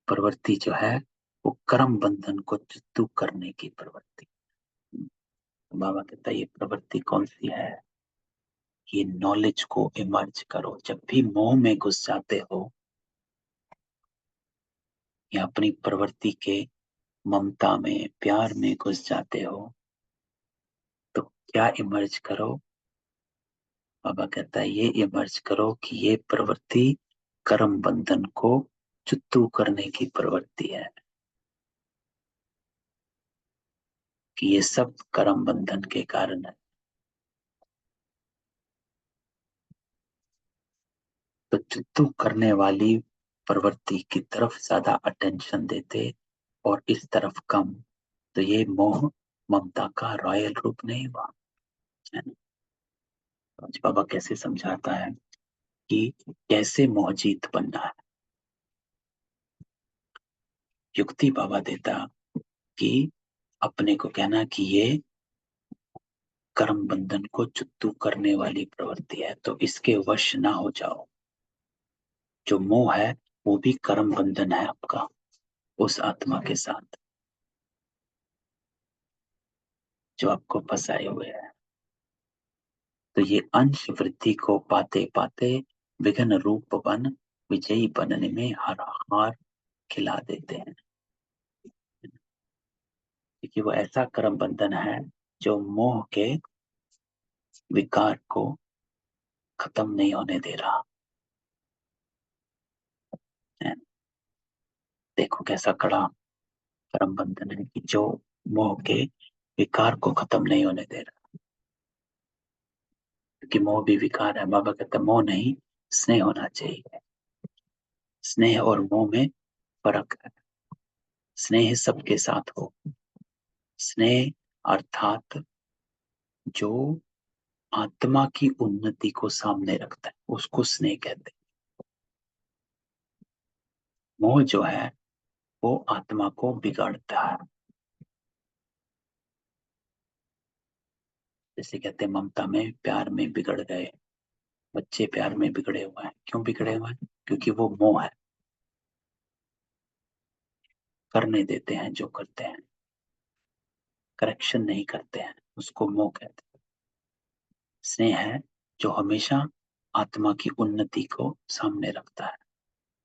प्रवृत्ति जो है वो कर्म बंधन को चित्तू करने की प्रवृत्ति। बाबा कहता है ये प्रवृत्ति कौन सी है? ये नॉलेज को इमर्ज करो। जब भी मोह में घुस जाते हो या अपनी प्रवृत्ति के ममता में प्यार में घुस जाते हो, तो क्या इमर्ज करो? बाबा कहता है ये इमर्ज करो कि ये प्रवृत्ति कर्म बंधन को चित्तू करने की प्रवृत्ति है, कि ये सब कर्म बंधन के कारण है। तो चित्तू करने वाली प्रवृत्ति की तरफ ज्यादा अटेंशन देते और इस तरफ कम, तो ये मोह ममता का रॉयल रूप नहीं हुआ, है ना? तो आज बाबा कैसे समझाता है कि कैसे मोहजीत बनना है। युक्ति बाबा देता कि अपने को कहना कि ये कर्म बंधन को चित्तू करने वाली प्रवृत्ति है, तो इसके वश ना हो जाओ। जो मोह है वो भी कर्म बंधन है आपका उस आत्मा के साथ जो आपको फंसाए हुए है। तो ये अंश वृद्धि को पाते पाते विघ्न रूप बन विजयी बनने में हर हार खिला देते हैं, क्योंकि वो ऐसा कर्म बंधन है जो मोह के विकार को खत्म नहीं होने दे रहा है। देखो कैसा कड़ा कर्म बंधन है कि जो मोह के विकार को खत्म नहीं होने दे रहा, क्योंकि मोह भी विकार है। बाबा कहते मोह नहीं, स्नेह होना चाहिए। स्नेह और मोह में फर्क है। स्नेह सबके साथ हो। स्नेह अर्थात जो आत्मा की उन्नति को सामने रखता है उसको स्नेह कहते हैं। मोह जो है वो आत्मा को बिगाड़ता है। जैसे कहते हैं ममता में, प्यार में बिगड़ गए बच्चे, प्यार में बिगड़े हुए हैं। क्यों बिगड़े हुए हैं? क्योंकि वो मोह है, करने देते हैं जो करते हैं, करेक्शन नहीं करते हैं, उसको मोह कहते हैं। स्नेह है जो हमेशा आत्मा की उन्नति को सामने रखता है।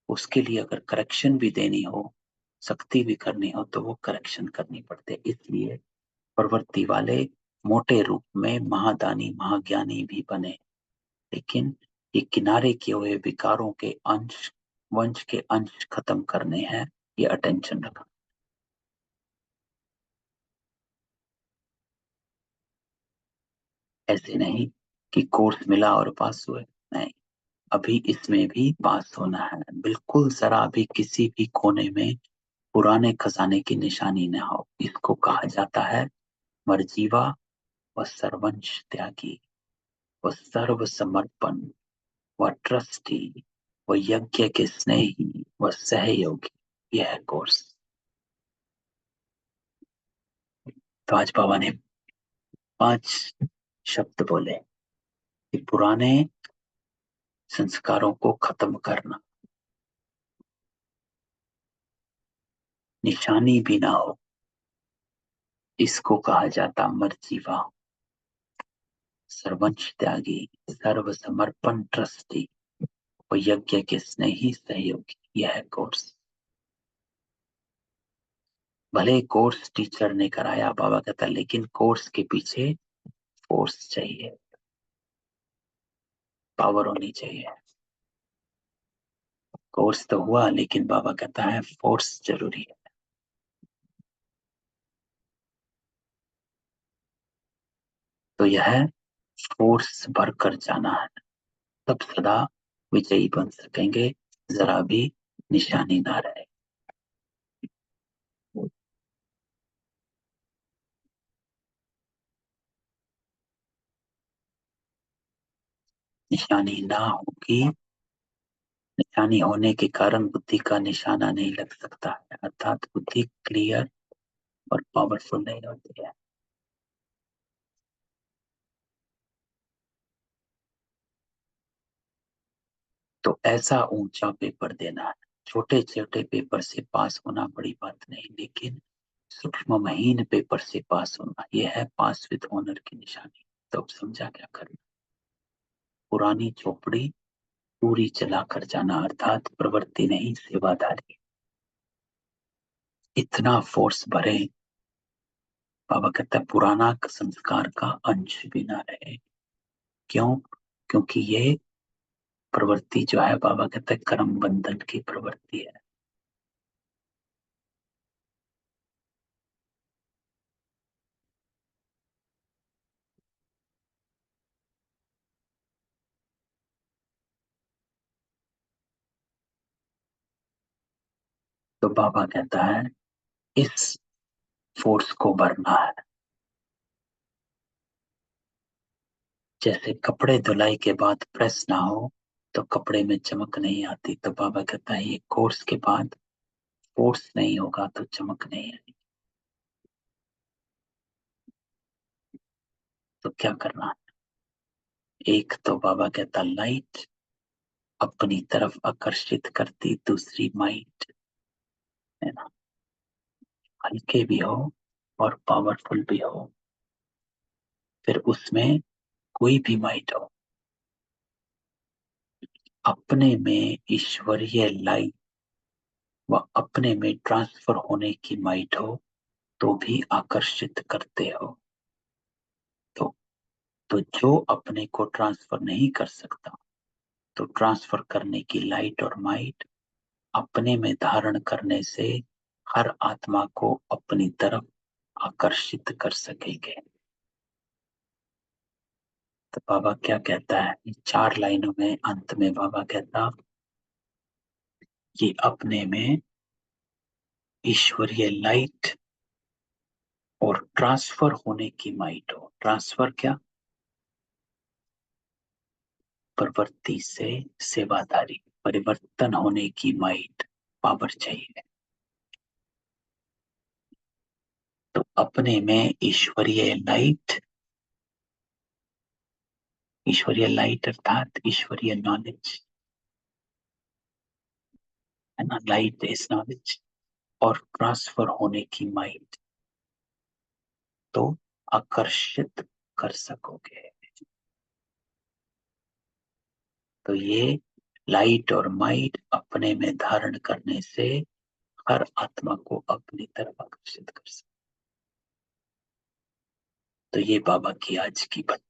उसके लिए अगर करेक्शन भी देनी हो, सख्ती भी करनी हो, तो वो करेक्शन करनी पड़ती है। इसलिए प्रवृत्ति वाले मोटे रूप में महादानी महाज्ञानी भी बने, लेकिन ये किनारे किए हुए विकारों के अंश, वंश के अंश खत्म करने हैं। ये अटेंशन रखना। ऐसे नहीं कि कोर्स मिला और पास हुए, नहीं। अभी इसमें भी पास होना है। बिल्कुल जरा भी किसी भी कोने में पुराने खजाने की निशानी न हो। इसको कहा जाता है मर्जीवा व सर्वंश त्यागी व सर्व समर्पण व ट्रस्टी व यज्ञ के स्नेही व सहयोगी। यह है कोर्स। तो आज बाबा ने 5 शब्द बोले कि पुराने संस्कारों को खत्म करना, निशानी भी ना हो, इसको कहा जाता मर्जीवा। सर्वंश त्यागी, सर्व समर्पण ट्रस्टी और यज्ञ के स्नेही सहयोगी। यह है कोर्स। भले कोर्स टीचर ने कराया, बाबा कहता, लेकिन कोर्स के पीछे फोर्स चाहिए, पावर होनी चाहिए। कोर्स तो हुआ, लेकिन बाबा कहता है फोर्स जरूरी है। तो यह फोर्स भरकर जाना है, तब सदा विजयी बन सकेंगे। जरा भी निशानी ना रहे। निशानी ना होगी, निशानी होने के कारण बुद्धि का निशाना नहीं लग सकता है, अर्थात बुद्धि क्लियर और पावरफुल नहीं होती है। तो ऐसा ऊंचा पेपर देना है। छोटे छोटे पेपर से पास होना बड़ी बात नहीं, लेकिन सूक्ष्म महीन पेपर से पास होना, यह है पास विद ऑनर की निशानी। तो अब समझा क्या करना। पुरानी चौपड़ी पूरी चला कर जाना, अर्थात प्रवृत्ति नहीं, सेवादारी। इतना फोर्स भरे, बाबा कहता है पुराना संस्कार का अंश भी ना रहे। क्यों? क्योंकि ये प्रवृत्ति जो है, बाबा कहता है कर्म बंधन की प्रवृत्ति है। तो बाबा कहता है इस फोर्स को भरना है। जैसे कपड़े धुलाई के बाद प्रेस ना हो तो कपड़े में चमक नहीं आती, तो बाबा कहता है ये कोर्स के बाद फोर्स नहीं होगा तो चमक नहीं आएगी। तो क्या करना है? एक तो बाबा कहता लाइट अपनी तरफ आकर्षित करती, दूसरी माइट, है ना, हल्के भी हो और पावरफुल भी हो। फिर उसमें कोई भी माइट हो, अपने में ईश्वरीय लाइट व अपने में ट्रांसफर होने की माइट हो, तो भी आकर्षित करते हो। तो तो जो अपने को ट्रांसफर नहीं कर सकता, तो ट्रांसफर करने की लाइट और माइट अपने में धारण करने से हर आत्मा को अपनी तरफ आकर्षित कर सकेंगे। तो बाबा क्या कहता है, 4 लाइनों में अंत में बाबा कहता कि अपने में ईश्वरीय लाइट और ट्रांसफर होने की माइट हो। ट्रांसफर क्या? प्रवृत्ति से सेवादारी, परिवर्तन होने की माइट, पावर चाहिए। तो अपने में ईश्वरीय लाइट, ईश्वरीय लाइट अर्थात ईश्वरीय नॉलेज है ना, लाइट इज नॉलेज, और ट्रांसफर होने की माइट, तो आकर्षित कर सकोगे। तो ये लाइट और माइट अपने में धारण करने से हर आत्मा को अपनी तरफ आकर्षित कर सकते। तो ये बाबा की आज की बात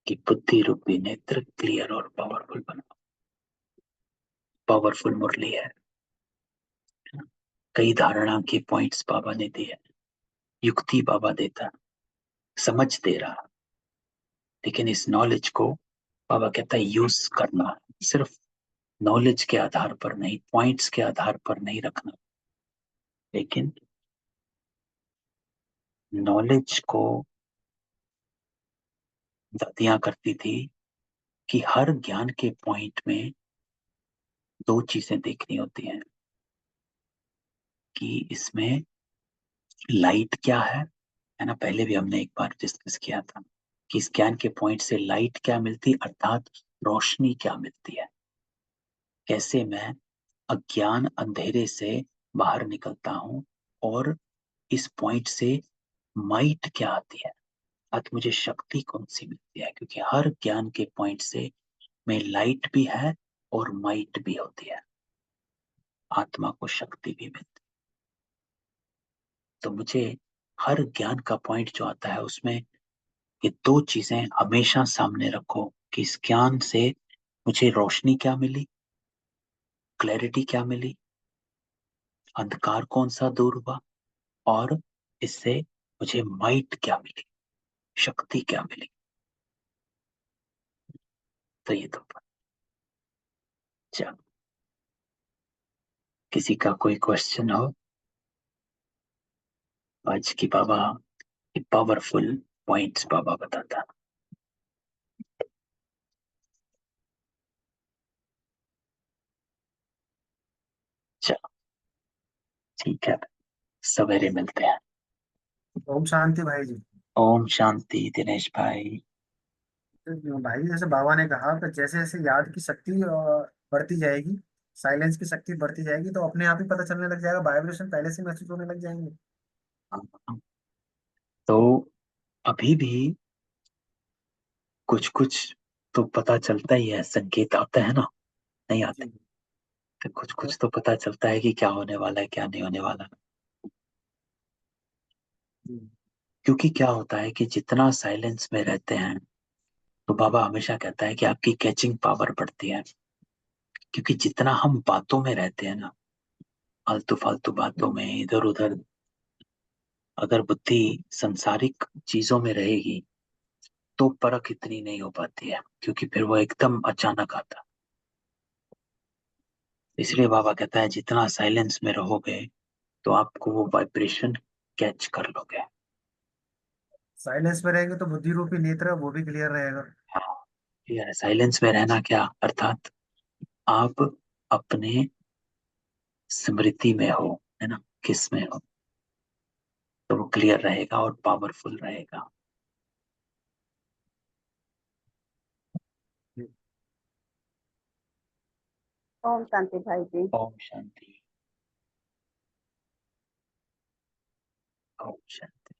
कि बुद्धि रूपी नेत्र क्लियर और पावरफुल बनाओ। पावरफुल मुरली है ना? कई धारणा के पॉइंट्स बाबा ने दिए, युक्ति बाबा देता, समझ दे रहा, लेकिन इस नॉलेज को बाबा कहता है यूज करना, सिर्फ नॉलेज के आधार पर नहीं, पॉइंट्स के आधार पर नहीं रखना, लेकिन नॉलेज को दादियां करती थी कि हर ज्ञान के पॉइंट में 2 चीजें देखनी होती हैं कि इसमें लाइट क्या है ना। पहले भी हमने एक बार डिस्कस किया था कि इस ज्ञान के पॉइंट से लाइट क्या मिलती, अर्थात रोशनी क्या मिलती है, कैसे मैं अज्ञान अंधेरे से बाहर निकलता हूं, और इस पॉइंट से माइट क्या आती है, अर्थात मुझे शक्ति कौन सी मिलती है, क्योंकि हर ज्ञान के पॉइंट से में लाइट भी है और माइट भी होती है, आत्मा को शक्ति भी मिलती है। तो मुझे हर ज्ञान का पॉइंट जो आता है उसमें ये 2 चीजें हमेशा सामने रखो कि इस ज्ञान से मुझे रोशनी क्या मिली, क्लैरिटी क्या मिली, अंधकार कौन सा दूर हुआ, और इससे मुझे माइट क्या मिली, शक्ति क्या मिली। तो ये तो चलो, किसी का कोई क्वेश्चन हो? आज की बाबा की पावरफुल पॉइंट्स बाबा बताता। चलो ठीक है, सवेरे मिलते हैं। ओम शांति भाई जी। ओम शांति दिनेश भाई। तो भाई जैसे बाबा ने कहा कि जैसे जैसे याद की शक्ति बढ़ती जाएगी, साइलेंस की शक्ति बढ़ती जाएगी, तो अपने आप ही पता चलने लग जाएगा, वाइब्रेशन पहले से महसूस होने लग जाएंगे। तो अभी भी कुछ कुछ तो पता चलता ही है, संकेत आता है ना, नहीं आते? जी। तो कुछ तो कुछ तो पता चलता है कि क्या होने वाला है, क्या नहीं होने वाला। जी क्योंकि क्या होता है कि जितना साइलेंस में रहते हैं, तो बाबा हमेशा कहता है कि आपकी कैचिंग पावर बढ़ती है। क्योंकि जितना हम बातों में रहते हैं ना, आलतू फालतू बातों में इधर उधर, अगर बुद्धि संसारिक चीजों में रहेगी तो परख इतनी नहीं हो पाती है, क्योंकि फिर वो एकदम अचानक आता। इसलिए बाबा कहता है जितना साइलेंस में रहोगे तो आपको वो वाइब्रेशन कैच कर लोगे। साइलेंस में रहेंगे तो बुद्धि रूपी नेत्र है, वो भी क्लियर रहेगा। हाँ, क्लियर है। साइलेंस में रहना क्या अर्थात आप अपने स्मृति में हो, है ना, किस में हो, तो वो क्लियर रहेगा और पावरफुल रहेगा। जी। ओम शांति भाई जी। ओम शांति। ओम शांति।